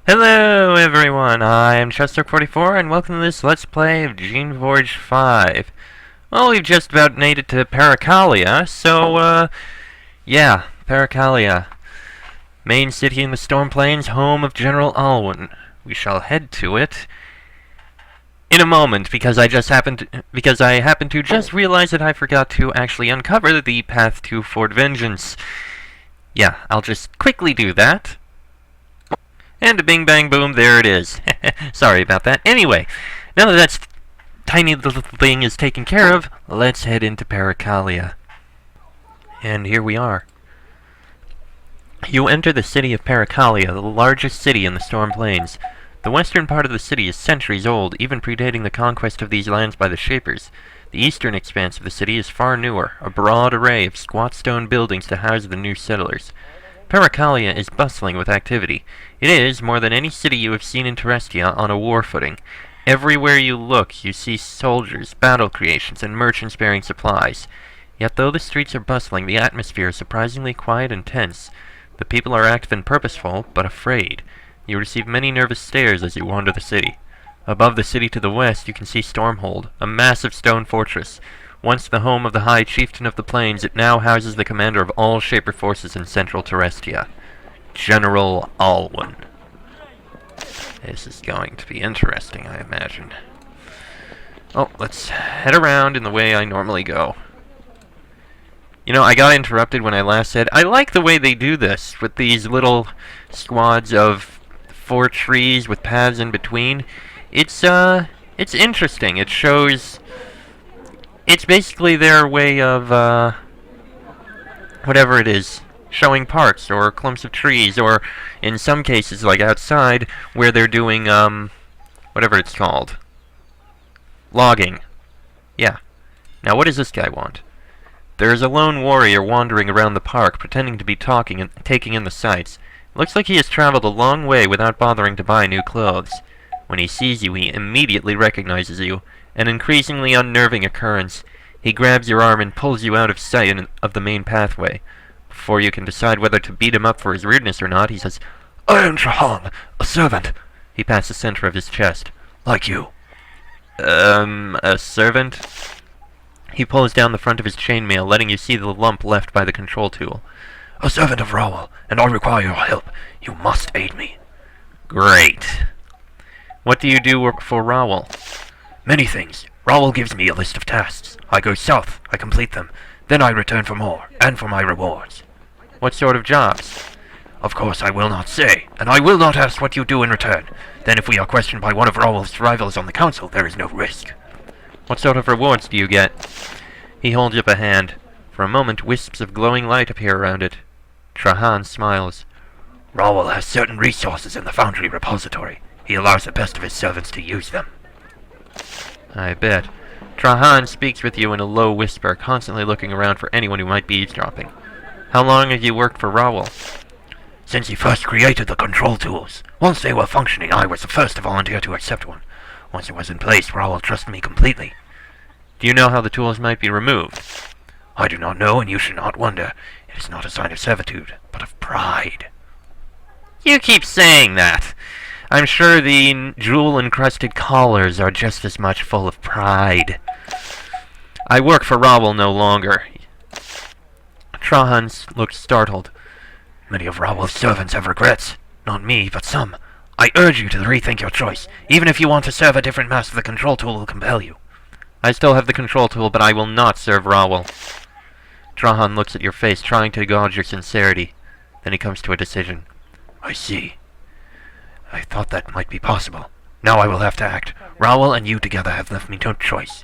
Hello everyone, I'm Chester44 and welcome to this Let's Play of Geneforge 5. Well, we've just about made it to Perikalia, so, yeah, Perikalia. Main city in the Storm Plains, home of General Alwyn. We shall head to it in a moment, because I happened to just realize that I forgot to actually uncover the path to Fort Vengeance. Yeah, I'll just quickly do that. And a bing bang boom, there it is. Sorry about that. Anyway, now that tiny little thing is taken care of, let's head into Perikalia. And here we are. You enter the city of Perikalia, the largest city in the Storm Plains. The western part of the city is centuries old, even predating the conquest of these lands by the Shapers. The eastern expanse of the city is far newer, a broad array of squat stone buildings to house the new settlers. Perikalia is bustling with activity. It is, more than any city you have seen in Terestia, on a war footing. Everywhere you look, you see soldiers, battle creations, and merchants bearing supplies. Yet though the streets are bustling, the atmosphere is surprisingly quiet and tense. The people are active and purposeful, but afraid. You receive many nervous stares as you wander the city. Above the city to the west, you can see Stormhold, a massive stone fortress. Once the home of the High Chieftain of the Plains, it now houses the commander of all Shaper forces in central Terestia, General Alwyn. This is going to be interesting, I imagine. Oh, let's head around in the way I normally go. You know, I got interrupted when I last said, I like the way they do this, with these little squads of 4 trees with paths in between. It's interesting. It shows... It's basically their way of, whatever it is, showing parks or clumps of trees, or in some cases, like outside, where they're doing, whatever it's called. Logging. Yeah. Now what does this guy want? There is a lone warrior wandering around the park, pretending to be talking and taking in the sights. It looks like he has traveled a long way without bothering to buy new clothes. When he sees you, he immediately recognizes you. An increasingly unnerving occurrence. He grabs your arm and pulls you out of sight of the main pathway. Before you can decide whether to beat him up for his rudeness or not, he says, I am Trahan, a servant. He pats the center of his chest. Like you. A servant? He pulls down the front of his chainmail, letting you see the lump left by the control tool. A servant of Rowell, and I require your help. You must aid me. Great. What do you do for Rowell? Many things. Rowell gives me a list of tasks. I go south, I complete them. Then I return for more, and for my rewards. What sort of jobs? Of course I will not say, and I will not ask what you do in return. Then if we are questioned by one of Rowell's rivals on the council, there is no risk. What sort of rewards do you get? He holds up a hand. For a moment, wisps of glowing light appear around it. Trahan smiles. Rowell has certain resources in the Foundry repository. He allows the best of his servants to use them. I bet. Trahan speaks with you in a low whisper, constantly looking around for anyone who might be eavesdropping. How long have you worked for Rowell? Since he first created the control tools. Once they were functioning, I was the first to volunteer to accept one. Once it was in place, Rowell trusted me completely. Do you know how the tools might be removed? I do not know, and you should not wonder. It is not a sign of servitude, but of pride. You keep saying that. I'm sure the jewel-encrusted collars are just as much full of pride. I work for Rowell no longer. Trahan looked startled. Many of Rowell's servants have regrets. Not me, but some. I urge you to rethink your choice. Even if you want to serve a different master, the control tool will compel you. I still have the control tool, but I will not serve Rowell. Trahan looks at your face, trying to gauge your sincerity. Then he comes to a decision. I see. I thought that might be possible. Now I will have to act. Rowell and you together have left me no choice.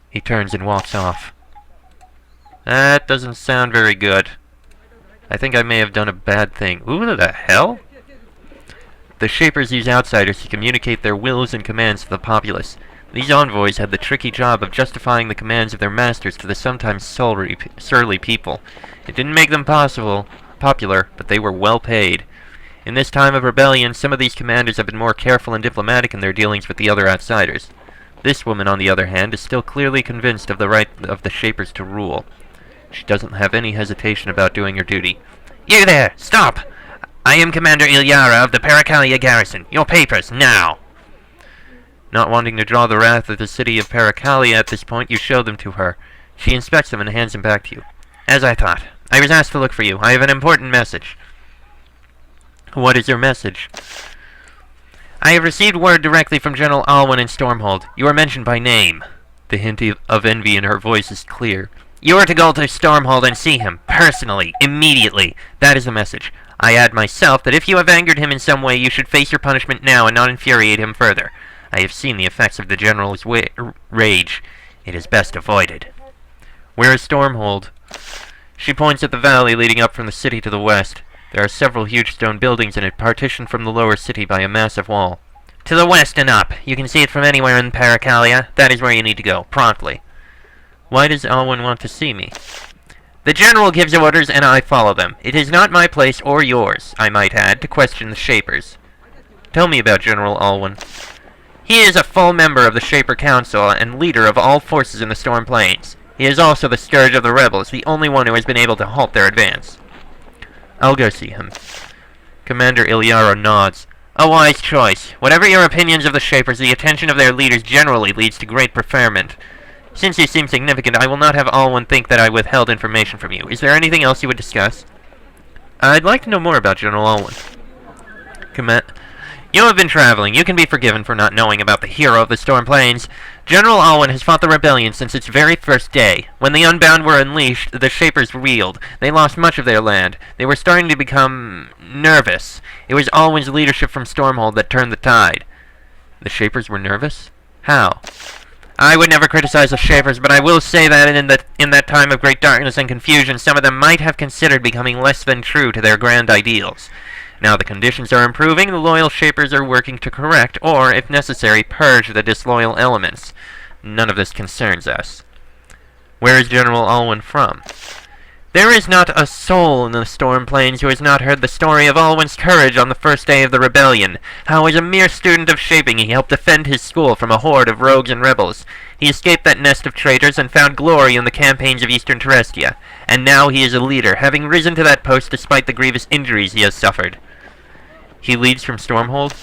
He turns and walks off. That doesn't sound very good. I think I may have done a bad thing. Ooh, the hell? The Shapers use outsiders to communicate their wills and commands to the populace. These envoys had the tricky job of justifying the commands of their masters to the sometimes surly people. It didn't make them popular, but they were well paid. In this time of rebellion, some of these commanders have been more careful and diplomatic in their dealings with the other outsiders. This woman, on the other hand, is still clearly convinced of the right of the Shapers to rule. She doesn't have any hesitation about doing her duty. You there! Stop! I am Commander Ilyara of the Perikalia garrison. Your papers, now! Not wanting to draw the wrath of the city of Perikalia at this point, you show them to her. She inspects them and hands them back to you. As I thought. I was asked to look for you. I have an important message. What is your message? I have received word directly from General Alwyn in Stormhold. You are mentioned by name. The hint of envy in her voice is clear. You are to go to Stormhold and see him, personally, immediately. That is the message. I add myself that if you have angered him in some way, you should face your punishment now and not infuriate him further. I have seen the effects of the General's rage. It is best avoided. Where is Stormhold? She points at the valley leading up from the city to the west. There are several huge stone buildings in it, partitioned from the lower city by a massive wall. To the west and up. You can see it from anywhere in Perikalia. That is where you need to go, promptly. Why does Alwyn want to see me? The General gives orders, and I follow them. It is not my place, or yours, I might add, to question the Shapers. Tell me about General Alwyn. He is a full member of the Shaper Council, and leader of all forces in the Storm Plains. He is also the scourge of the rebels, the only one who has been able to halt their advance. I'll go see him. Commander Ilyara nods. A wise choice. Whatever your opinions of the Shapers, the attention of their leaders generally leads to great preferment. Since you seem significant, I will not have Alwyn think that I withheld information from you. Is there anything else you would discuss? I'd like to know more about General Alwyn. You have been traveling. You can be forgiven for not knowing about the hero of the Storm Plains. General Alwyn has fought the rebellion since its very first day. When the Unbound were unleashed, the Shapers reeled. They lost much of their land. They were starting to become nervous. It was Alwyn's leadership from Stormhold that turned the tide. The Shapers were nervous? How? I would never criticize the Shapers, but I will say that in that time of great darkness and confusion, some of them might have considered becoming less than true to their grand ideals. Now the conditions are improving, the loyal Shapers are working to correct, or, if necessary, purge the disloyal elements. None of this concerns us. Where is General Alwyn from? There is not a soul in the Storm Plains who has not heard the story of Alwyn's courage on the first day of the rebellion. How, as a mere student of shaping, he helped defend his school from a horde of rogues and rebels. He escaped that nest of traitors and found glory in the campaigns of Eastern Terestia. And now he is a leader, having risen to that post despite the grievous injuries he has suffered. He leads from Stormhold?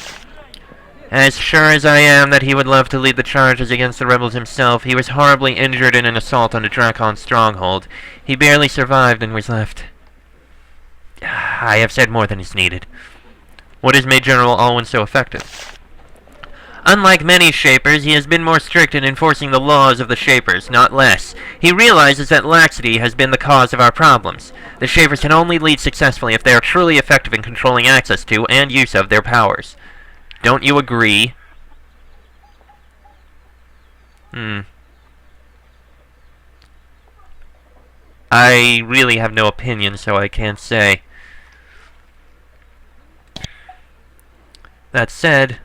As sure as I am that he would love to lead the charges against the rebels himself, he was horribly injured in an assault on a Dracon's stronghold. He barely survived and was left. I have said more than is needed. What has made General Alwyn so effective? Unlike many Shapers, he has been more strict in enforcing the laws of the Shapers, not less. He realizes that laxity has been the cause of our problems. The Shapers can only lead successfully if they are truly effective in controlling access to and use of their powers. Don't you agree? I really have no opinion, so I can't say. That said,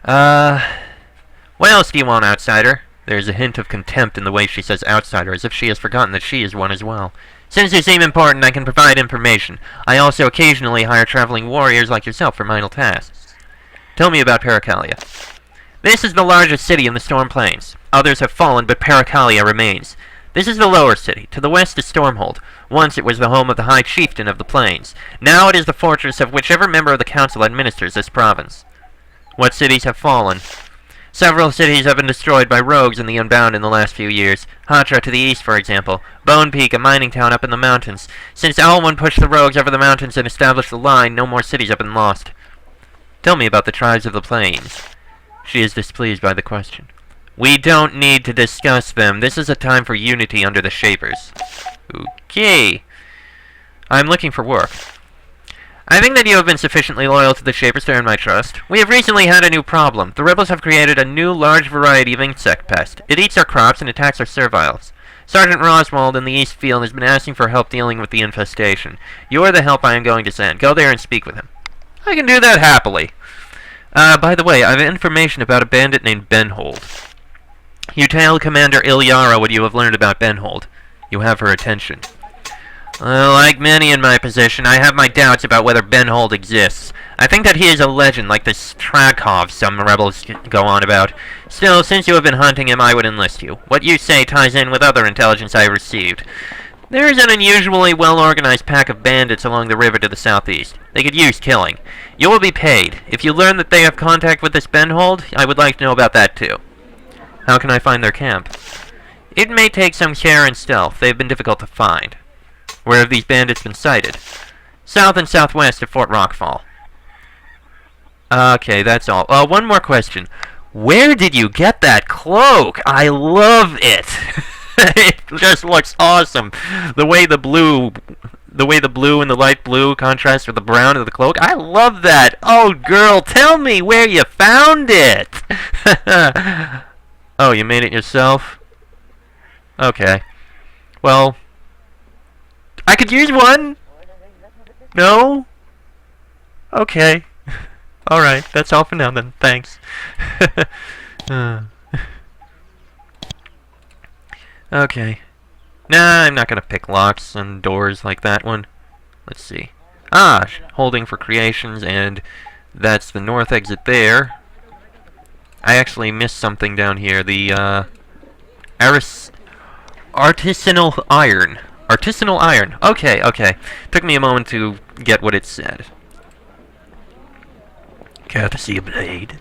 what else do you want, outsider? There's a hint of contempt in the way she says outsider, as if she has forgotten that she is one as well. Since you seem important, I can provide information. I also occasionally hire traveling warriors like yourself for minor tasks. Tell me about Perikalia. This is the largest city in the Storm Plains. Others have fallen, but Perikalia remains. This is the lower city. To the west is Stormhold. Once it was the home of the High Chieftain of the Plains. Now it is the fortress of whichever member of the council administers this province. What cities have fallen? Several cities have been destroyed by rogues in the Unbound in the last few years. Hatra to the east, for example. Bone Peak, a mining town up in the mountains. Since Alwyn pushed the rogues over the mountains and established the line, no more cities have been lost. Tell me about the tribes of the plains. She is displeased by the question. We don't need to discuss them. This is a time for unity under the Shapers. Okay. I'm looking for work. I think that you have been sufficiently loyal to the Shapers to earn my trust. We have recently had a new problem. The rebels have created a new large variety of insect pest. It eats our crops and attacks our serviles. Sergeant Roswald in the East Field has been asking for help dealing with the infestation. You are the help I am going to send. Go there and speak with him. I can do that happily. By the way, I have information about a bandit named Benhold. You tell Commander Ilyara what you have learned about Benhold. You have her attention. Like many in my position, I have my doubts about whether Benhold exists. I think that he is a legend, like this Trakov some rebels go on about. Still, since you have been hunting him, I would enlist you. What you say ties in with other intelligence I received. There is an unusually well-organized pack of bandits along the river to the southeast. They could use killing. You will be paid. If you learn that they have contact with this Benhold, I would like to know about that too. How can I find their camp? It may take some care and stealth. They have been difficult to find. Where have these bandits been sighted? South and southwest of Fort Rockfall. Okay, that's all. One more question. Where did you get that cloak? I love it! It just looks awesome. The way the blue and the light blue contrast with the brown of the cloak. I love that. Oh, girl, tell me where you found it. Oh, you made it yourself? Okay. Well, I could use one. No? Okay. Alright, that's all for now then. Thanks. Okay. Nah, I'm not gonna pick locks and doors like that one. Let's see. Ah, holding for creations, and that's the north exit there. I actually missed something down here. The, artisanal iron. Artisanal iron. Okay, okay. Took me a moment to get what it said. Care to see a blade?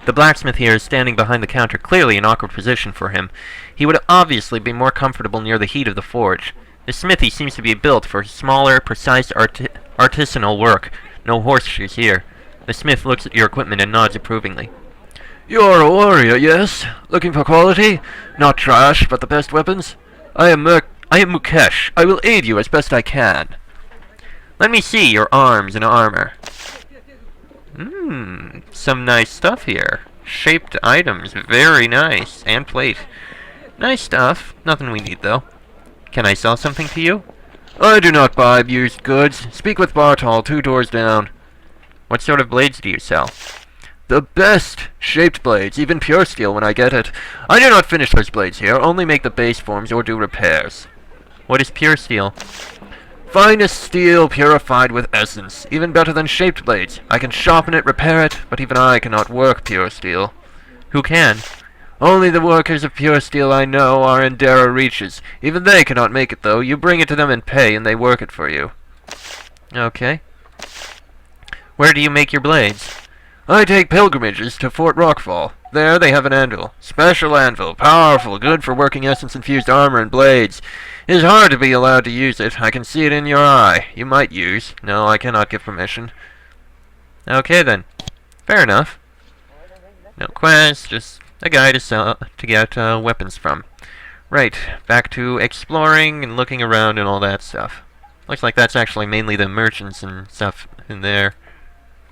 The blacksmith here is standing behind the counter, clearly an awkward position for him. He would obviously be more comfortable near the heat of the forge. The smithy seems to be built for smaller, precise artisanal work. No horseshoes here. The smith looks at your equipment and nods approvingly. You're a warrior, yes? Looking for quality? Not trash, but the best weapons? I am Mukesh. I will aid you as best I can. Let me see your arms and armor. Some nice stuff here. Shaped items, very nice. And plate. Nice stuff. Nothing we need, though. Can I sell something to you? I do not buy used goods. Speak with Bartol, 2 doors down. What sort of blades do you sell? The best shaped blades, even pure steel when I get it. I do not finish those blades here, only make the base forms or do repairs. What is pure steel? Finest steel purified with essence, even better than shaped blades. I can sharpen it, repair it, but even I cannot work pure steel. Who can? Only the workers of pure steel I know are in Dara reaches. Even they cannot make it, though. You bring it to them and pay, and they work it for you. Okay. Where do you make your blades? I take pilgrimages to Fort Rockfall. There they have an anvil. Special anvil. Powerful. Good for working essence-infused armor and blades. It is hard to be allowed to use it. I can see it in your eye. You might use. No, I cannot give permission. Okay, then. Fair enough. No quest, just a guy to get weapons from. Right, back to exploring and looking around and all that stuff. Looks like that's actually mainly the merchants and stuff in there.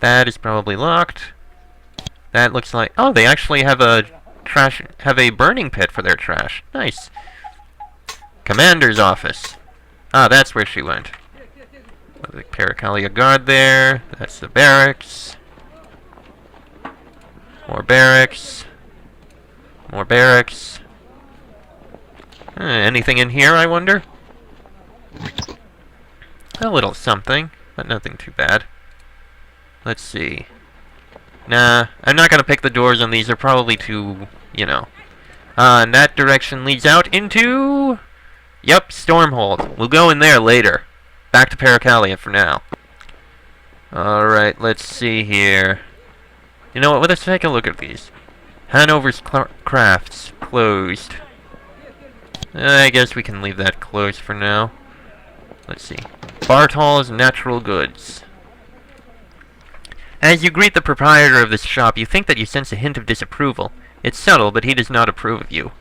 That is probably locked. That looks like... Oh, they actually have a burning pit for their trash. Nice. Commander's office. Ah, that's where she went. The Perikalia guard there. That's the barracks. More barracks. More barracks. Anything in here, I wonder? A little something, but nothing too bad. Let's see. Nah, I'm not gonna pick the doors on these. They're probably too, you know. And that direction leads out into... Yep, Stormhold. We'll go in there later. Back to Perikalia for now. Alright, let's see here. You know what, let's take a look at these. Hanover's Crafts. Closed. I guess we can leave that closed for now. Let's see. Bartol's Natural Goods. As you greet the proprietor of this shop, you think that you sense a hint of disapproval. It's subtle, but he does not approve of you.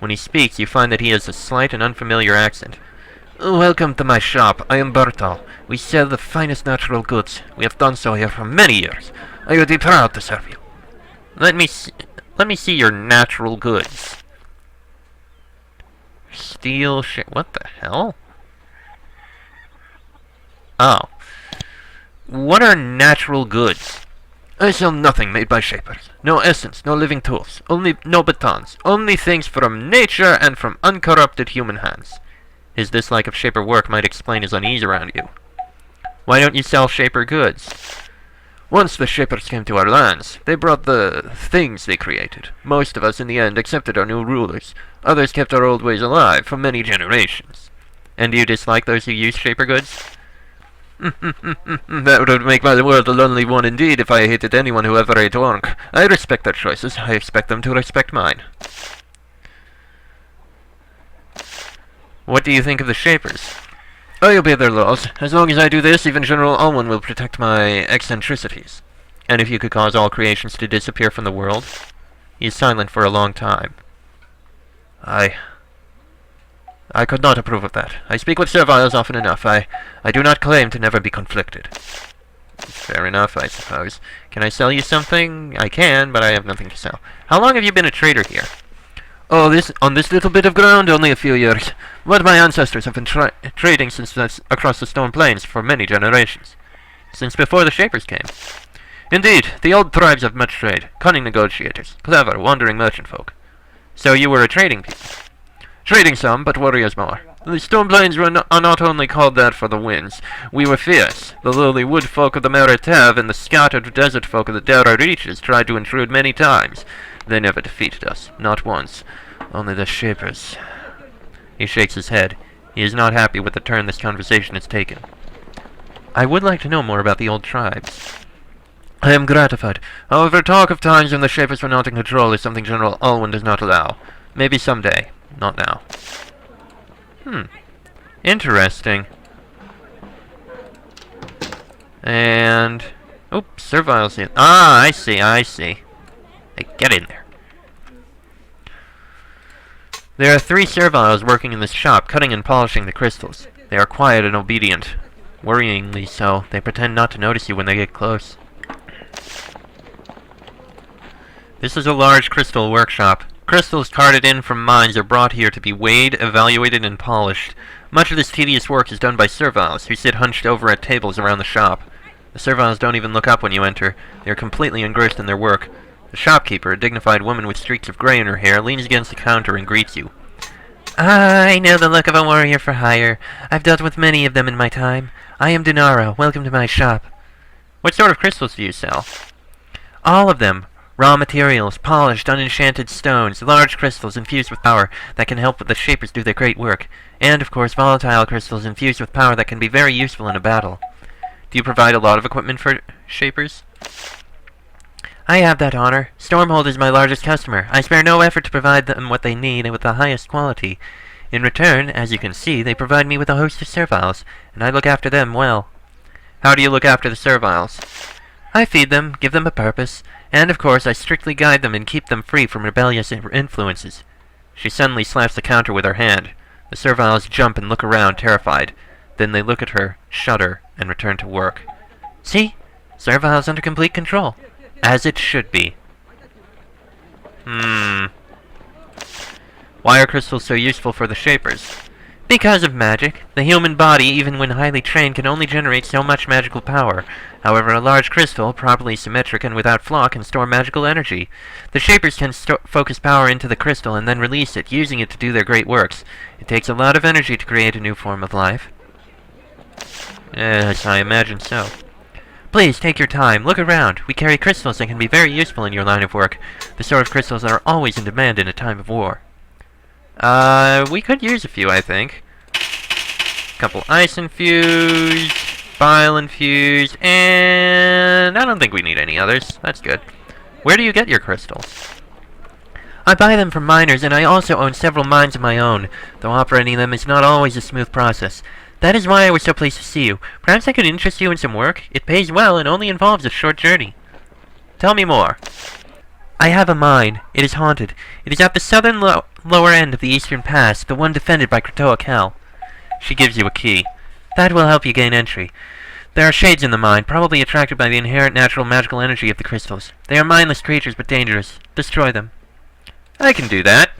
When he speaks, you find that he has a slight and unfamiliar accent. Welcome to my shop. I am Bartol. We sell the finest natural goods. We have done so here for many years. I would be proud to serve you. Let me see your natural goods. Steel what the hell? Oh. What are natural goods? I sell nothing made by shapers. No essence, no living tools, no batons. Only things from nature and from uncorrupted human hands. His dislike of shaper work might explain his unease around you. Why don't you sell shaper goods? Once the shapers came to our lands, they brought the things they created. Most of us, in the end, accepted our new rulers. Others kept our old ways alive for many generations. And do you dislike those who use Shaper goods? That would make my world a lonely one indeed if I hated anyone who ever ate orc. I respect their choices. I expect them to respect mine. What do you think of the Shapers? I obey their laws. As long as I do this, even General Alwyn will protect my eccentricities. And if you could cause all creations to disappear from the world? He is silent for a long time. I could not approve of that. I speak with serviles often enough. I do not claim to never be conflicted. Fair enough, I suppose. Can I sell you something? I can, but I have nothing to sell. How long have you been a trader here? Oh, on this little bit of ground, only a few years. But my ancestors have been trading across the Stone Plains for many generations. Since before the Shapers came. Indeed, the old tribes have much trade. Cunning negotiators. Clever, wandering merchant folk. So you were a trading people? Trading some, but warriors more. The Stone Plains are not only called that for the winds. We were fierce. The lowly wood folk of the Meritev and the scattered desert folk of the Dara Reaches tried to intrude many times. They never defeated us. Not once. Only the Shapers. He shakes his head. He is not happy with the turn this conversation has taken. I would like to know more about the old tribes. I am gratified. However, talk of times when the Shapers were not in control is something General Alwyn does not allow. Maybe someday. Not now. Interesting. And... oops, serviles in. Ah, I see. Hey, get in there. There are 3 serviles working in this shop, cutting and polishing the crystals. They are quiet and obedient. Worryingly so. They pretend not to notice you when they get close. This is a large crystal workshop. Crystals carted in from mines are brought here to be weighed, evaluated, and polished. Much of this tedious work is done by serviles, who sit hunched over at tables around the shop. The serviles don't even look up when you enter. They are completely engrossed in their work. The shopkeeper, a dignified woman with streaks of gray in her hair, leans against the counter and greets you. I know the look of a warrior for hire. I've dealt with many of them in my time. I am Dinara. Welcome to my shop. What sort of crystals do you sell? All of them. Raw materials, polished, unenchanted stones, large crystals infused with power that can help the Shapers do their great work, and, of course, volatile crystals infused with power that can be very useful in a battle. Do you provide a lot of equipment for Shapers? I have that honor. Stormhold is my largest customer. I spare no effort to provide them what they need and with the highest quality. In return, as you can see, they provide me with a host of serviles, and I look after them well. How do you look after the serviles? I feed them, give them a purpose, and of course I strictly guide them and keep them free from rebellious influences. She suddenly slaps the counter with her hand. The serviles jump and look around, terrified. Then they look at her, shudder, and return to work. See? Serviles under complete control. As it should be. Why are crystals so useful for the Shapers? Because of magic. The human body, even when highly trained, can only generate so much magical power. However, a large crystal, properly symmetric and without flaw, can store magical energy. The Shapers can focus power into the crystal and then release it, using it to do their great works. It takes a lot of energy to create a new form of life. Yes, I imagine so. Please, take your time. Look around. We carry crystals that can be very useful in your line of work. The sort of crystals that are always in demand in a time of war. We could use a few, I think. Couple ice infused, bile infused, and I don't think we need any others. That's good. Where do you get your crystals? I buy them from miners, and I also own several mines of my own, though operating them is not always a smooth process. That is why I was so pleased to see you. Perhaps I could interest you in some work. It pays well and only involves a short journey. Tell me more. I have a mine. It is haunted. It is at the southern lower end of the eastern pass, the one defended by Kratoa Kel. She gives you a key. That will help you gain entry. There are shades in the mine, probably attracted by the inherent natural magical energy of the crystals. They are mindless creatures, but dangerous. Destroy them. I can do that.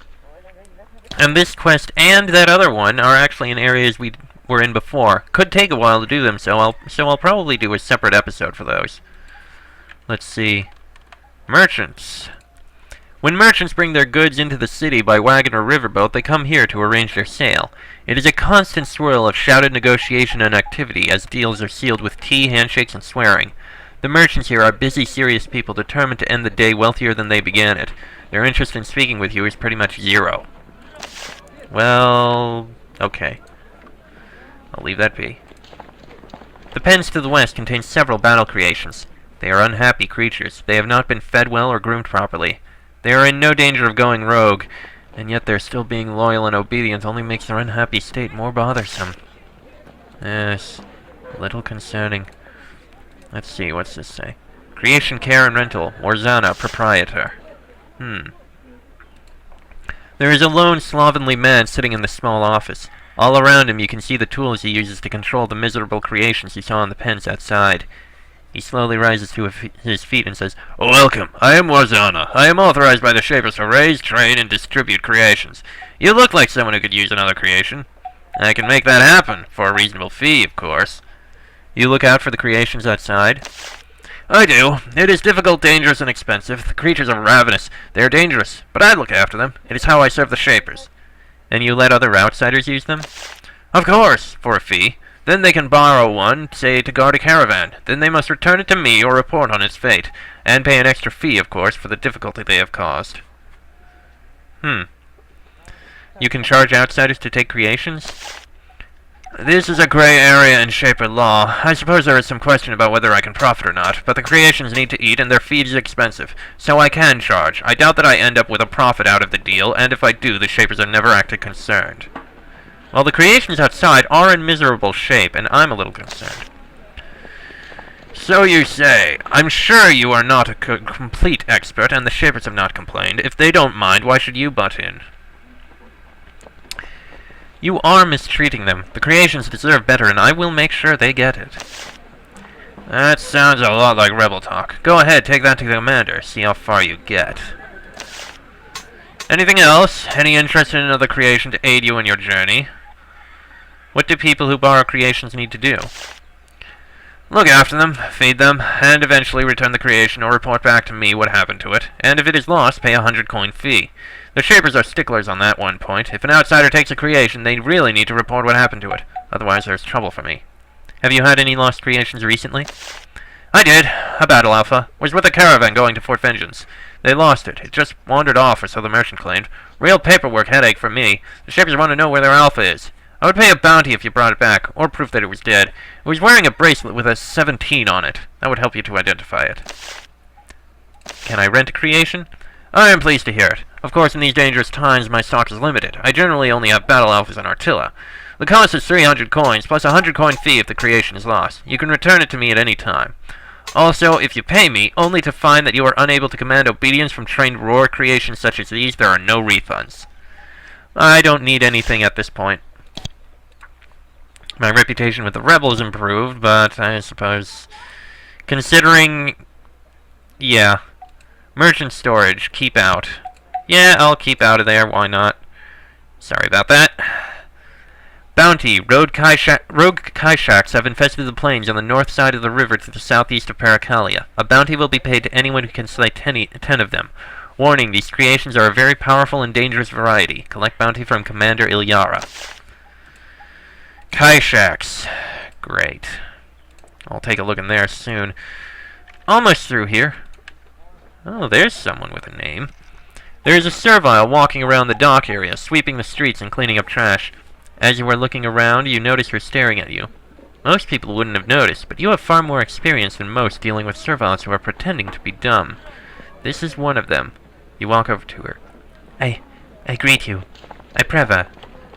And this quest and that other one are actually in areas we were in before. Could take a while to do them, so I'll probably do a separate episode for those. Let's see. Merchants. When merchants bring their goods into the city by wagon or riverboat, they come here to arrange their sale. It is a constant swirl of shouted negotiation and activity, as deals are sealed with tea, handshakes, and swearing. The merchants here are busy, serious people determined to end the day wealthier than they began it. Their interest in speaking with you is pretty much zero. Well, okay. I'll leave that be. The pens to the west contain several battle creations. They are unhappy creatures. They have not been fed well or groomed properly. They are in no danger of going rogue, and yet their still being loyal and obedient only makes their unhappy state more bothersome. Yes, a little concerning. Let's see, what's this say? Creation, care, and rental. Warzana, proprietor. There is a lone, slovenly man sitting in the small office. All around him you can see the tools he uses to control the miserable creations you saw in the pens outside. He slowly rises to his feet and says, Welcome. I am Warzana. I am authorized by the Shapers to raise, train, and distribute creations. You look like someone who could use another creation. I can make that happen, for a reasonable fee, of course. You look out for the creations outside? I do. It is difficult, dangerous, and expensive. The creatures are ravenous. They are dangerous, but I look after them. It is how I serve the Shapers. And you let other outsiders use them? Of course, for a fee. Then they can borrow one, say, to guard a caravan. Then they must return it to me or report on its fate. And pay an extra fee, of course, for the difficulty they have caused. You can charge outsiders to take creations? This is a gray area in Shaper law. I suppose there is some question about whether I can profit or not, but the creations need to eat and their feed is expensive, so I can charge. I doubt that I end up with a profit out of the deal, and if I do, the Shapers are never acted concerned. Well, the creations outside are in miserable shape, and I'm a little concerned. So you say. I'm sure you are not a complete expert, and the Shapers have not complained. If they don't mind, why should you butt in? You are mistreating them. The creations deserve better, and I will make sure they get it. That sounds a lot like rebel talk. Go ahead, take that to the commander. See how far you get. Anything else? Any interest in another creation to aid you in your journey? What do people who borrow creations need to do? Look after them, feed them, and eventually return the creation or report back to me what happened to it. And if it is lost, pay a 100-coin fee. The Shapers are sticklers on that one point. If an outsider takes a creation, they really need to report what happened to it. Otherwise, there's trouble for me. Have you had any lost creations recently? I did. A battle alpha. Was with a caravan going to Fort Vengeance. They lost it. It just wandered off, or so the merchant claimed. Real paperwork headache for me. The Shapers want to know where their alpha is. I would pay a bounty if you brought it back, or proof that it was dead. It was wearing a bracelet with a 17 on it. That would help you to identify it. Can I rent a creation? I am pleased to hear it. Of course, in these dangerous times, my stock is limited. I generally only have battle alphas and Artilla. The cost is 300 coins, plus a 100-coin fee if the creation is lost. You can return it to me at any time. Also, if you pay me, only to find that you are unable to command obedience from trained roar creations such as these, there are no refunds. I don't need anything at this point. My reputation with the rebels improved, but I suppose... Considering... Yeah. Merchant storage, keep out. Yeah, I'll keep out of there, why not? Sorry about that. Bounty. Rogue Kaishaks have infested the plains on the north side of the river to the southeast of Perikalia. A bounty will be paid to anyone who can slay 10 of them. Warning, these creations are a very powerful and dangerous variety. Collect bounty from Commander Ilyara. Kaishaks. Great. I'll take a look in there soon. Almost through here. Oh, there's someone with a name. There's a servile walking around the dock area, sweeping the streets and cleaning up trash. As you are looking around, you notice her staring at you. Most people wouldn't have noticed, but you have far more experience than most dealing with serviles who are pretending to be dumb. This is one of them. You walk over to her. I greet you. Preva.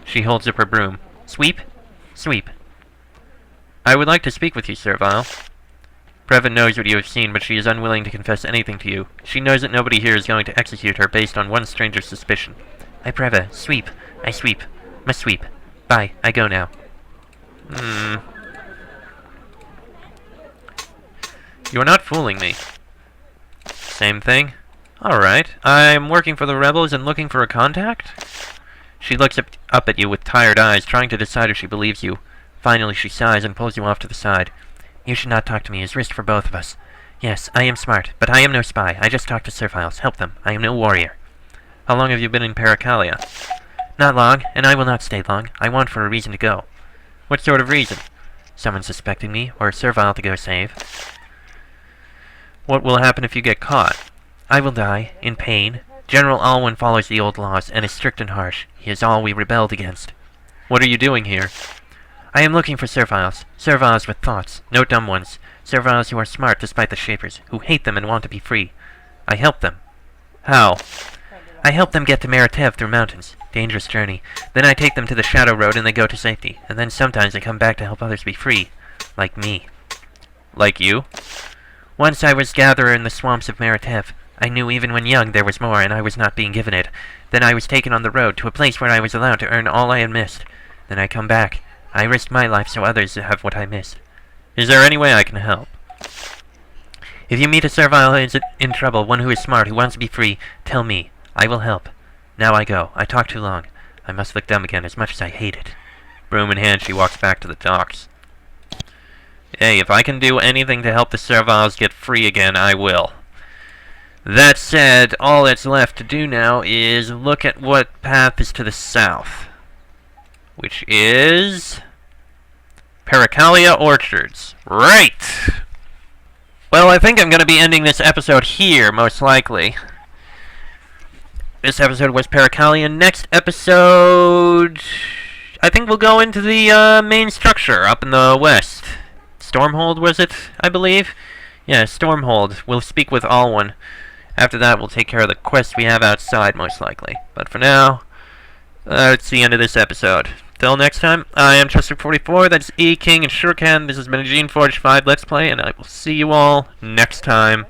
She holds up her broom. Sweep? Sweep. I would like to speak with you, servile. Preva knows what you have seen, but she is unwilling to confess anything to you. She knows that nobody here is going to execute her based on one stranger's suspicion. Preva, sweep. I sweep. Must sweep. Bye, I go now. You're not fooling me. Same thing? Alright, I'm working for the rebels and looking for a contact? She looks up at you with tired eyes, trying to decide if she believes you. Finally, she sighs and pulls you off to the side. You should not talk to me. It's risk for both of us. Yes, I am smart, but I am no spy. I just talk to serviles. Help them. I am no warrior. How long have you been in Perikalia? Not long, and I will not stay long. I want for a reason to go. What sort of reason? Someone suspecting me, or a servile to go save. What will happen if you get caught? I will die, in pain. General Alwyn follows the old laws, and is strict and harsh. He is all we rebelled against. What are you doing here? I am looking for serviles. Serviles with thoughts, no dumb ones. Serviles who are smart despite the Shapers, who hate them and want to be free. I help them. How? I help them get to Meritev through mountains. Dangerous journey. Then I take them to the Shadow Road and they go to safety. And then sometimes they come back to help others be free. Like me. Like you? Once I was gatherer in the swamps of Meritev. I knew even when young there was more and I was not being given it. Then I was taken on the road to a place where I was allowed to earn all I had missed. Then I come back. I risked my life so others have what I missed. Is there any way I can help? If you meet a servile who is in trouble, one who is smart, who wants to be free, tell me. I will help. Now I go. I talk too long. I must look dumb again, as much as I hate it. Broom in hand, she walks back to the docks. Hey, if I can do anything to help the serviles get free again, I will. That said, all that's left to do now is look at what path is to the south. Which is... Perikalia Orchards. Right! Well, I think I'm going to be ending this episode here, most likely. This episode was Perikalia. Next episode... I think we'll go into the main structure up in the west. Stormhold, was it, I believe? Yeah, Stormhold. We'll speak with Alwyn. After that, we'll take care of the quest we have outside, most likely. But for now, it's the end of this episode. Till next time, I am Chester44, that's E, King, and Shurkan. This has been a Geneforge 5 Let's Play, and I will see you all next time.